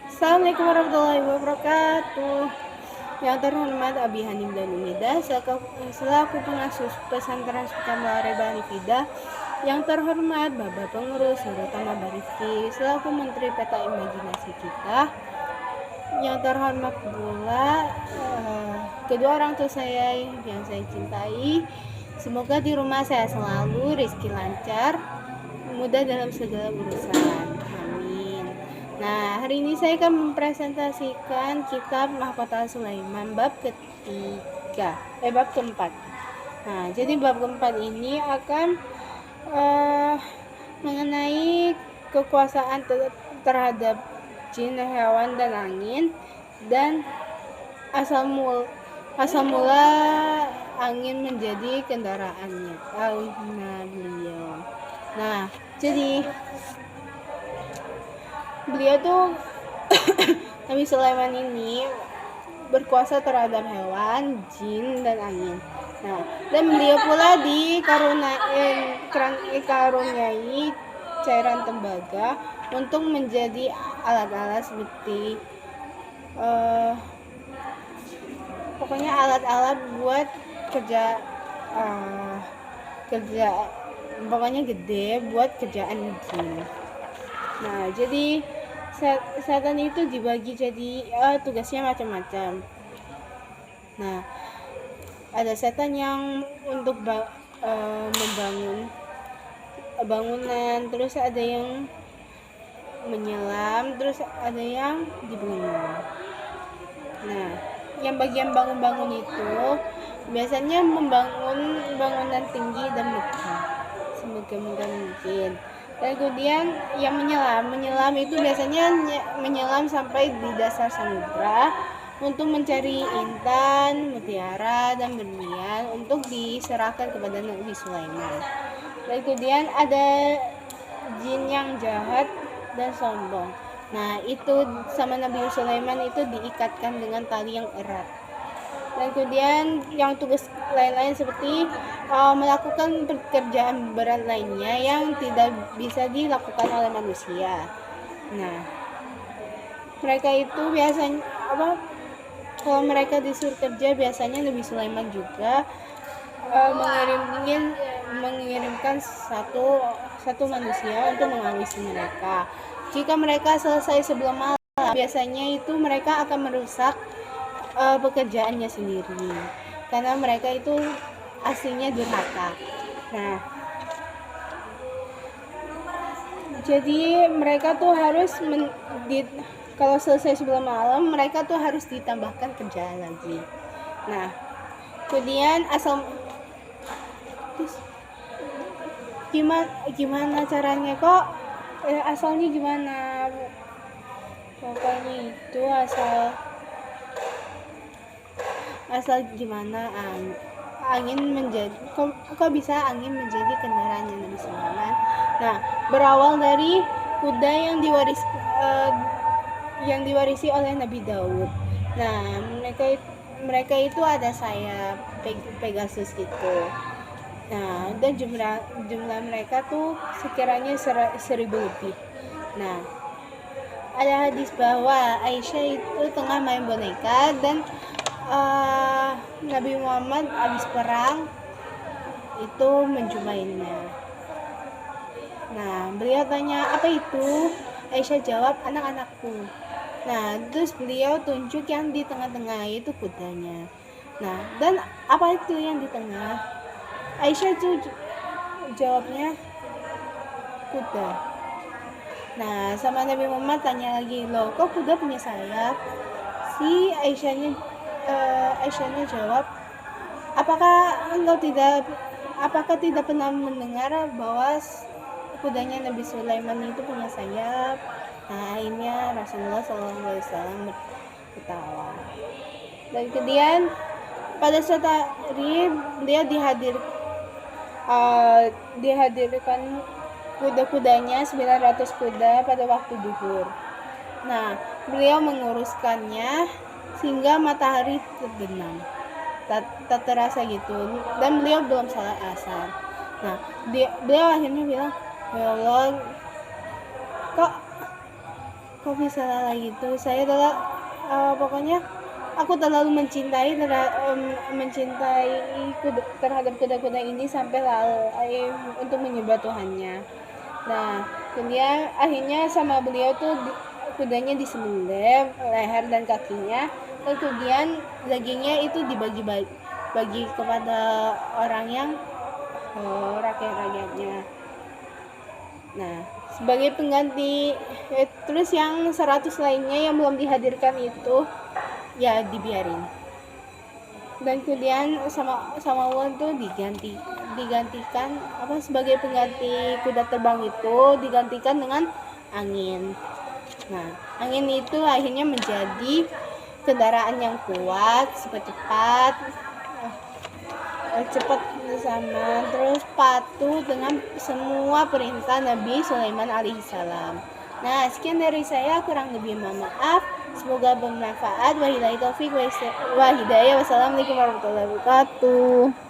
Assalamualaikum warahmatullahi wabarakatuh. Yang terhormat Abi Hanim dan Umida selaku pengasuh pesantren Sukamala Rebani Fida. Yang terhormat Bapak Pengurus Terutama Barifki selaku Menteri Peta Imajinasi kita. Yang terhormat pula kedua orang tua saya yang saya cintai. Semoga di rumah saya selalu rezeki lancar, mudah dalam segala urusan. Amin. Nah, hari ini saya akan mempresentasikan kitab Mahkota Sulaiman bab keempat. Nah, jadi bab keempat ini akan mengenai kekuasaan terhadap jin, hewan, dan angin, dan asal mula angin menjadi kendaraannya. Beliau. Nah, jadi beliau tuh Nabi Sulaiman ini berkuasa terhadap hewan, jin, dan angin. Nah, dan beliau pula dikaruniai cairan tembaga untuk menjadi alat-alat seperti pokoknya alat-alat buat kerja pokoknya gede buat kerjaan jin. Nah, jadi setan itu dibagi jadi tugasnya macam-macam. Nah, ada setan yang untuk membangun bangunan, terus ada yang menyelam, terus ada yang dibunuh. Nah, yang bagian bangun-bangun itu biasanya membangun bangunan tinggi dan megah semegah mungkin. Dan kemudian yang menyelam itu biasanya menyelam sampai di dasar samudra untuk mencari intan, mutiara, dan berlian untuk diserahkan kepada Nabi Sulaiman. Dan kemudian ada jin yang jahat dan sombong. Nah, itu sama Nabi Sulaiman itu diikatkan dengan tali yang erat. Dan kemudian yang tugas lain-lain seperti melakukan pekerjaan berat lainnya yang tidak bisa dilakukan oleh manusia. Nah, mereka itu biasanya kalau mereka disuruh kerja biasanya Nabi Sulaiman juga mengirimkan satu manusia untuk mengawasi mereka. Jika mereka selesai sebelum malam, biasanya itu mereka akan merusak pekerjaannya sendiri karena mereka itu aslinya durhaka. Nah, jadi mereka tuh harus kalau selesai sebelum malam mereka tuh harus ditambahkan kerjaan lagi. Nah, kemudian gimana caranya kok asalnya gimana, pokoknya itu asal gimana angin menjadi kok bisa angin menjadi kendaraannya Nabi Sulaiman. Nah, berawal dari kuda yang diwarisi oleh Nabi Daud. Nah, mereka itu ada sayap Pegasus gitu. Nah, dan jumlah mereka tuh sekiranya 1.000 lebih. Nah, ada hadis bahwa Aisyah itu tengah main boneka dan Nabi Muhammad habis perang itu menjumainya. Nah, beliau tanya, apa itu? Aisyah jawab, anak-anakku. Nah, terus beliau tunjuk yang di tengah-tengah, itu kudanya. Nah, dan apa itu yang di tengah? Aisyah itu jawabnya kuda. Nah, sama Nabi Muhammad tanya lagi, loh kok kuda punya sayap? Si Aisyahnya jawab, apakah tidak pernah mendengar bahwa kudanya Nabi Sulaiman itu punya sayap? Nah, akhirnya Rasulullah SAW ketawa. Dan kemudian pada suatu hari beliau dihadirkan kuda-kudanya 900 kuda pada waktu duhur. Nah, beliau menguruskannya sehingga matahari terbenam, tak terasa gitu, dan beliau belum salat asar. Nah, beliau akhirnya bilang, ya Allah, kok kok bisa lala gitu. Saya adalah pokoknya aku terlalu mencintai terhadap kuda-kuda ini sampai lalai untuk menyembah Tuhannya. Nah, kemudian akhirnya sama beliau tuh kudanya disembelih leher dan kakinya, kemudian dagingnya itu dibagi kepada orang yang rakyat-rakyatnya. Nah, sebagai pengganti terus yang 100 lainnya yang belum dihadirkan itu ya dibiarin. Dan kemudian sama Allah tuh digantikan sebagai pengganti kuda terbang itu digantikan dengan angin. Nah, angin itu akhirnya menjadi kendaraan yang kuat, cepat sama, terus patuh dengan semua perintah Nabi Sulaiman alaihissalam. Nah, sekian dari saya, kurang lebih mohon maaf. Semoga bermanfaat. Wabillahi taufiq wa hidayah. Wassalamualaikum warahmatullahi wabarakatuh.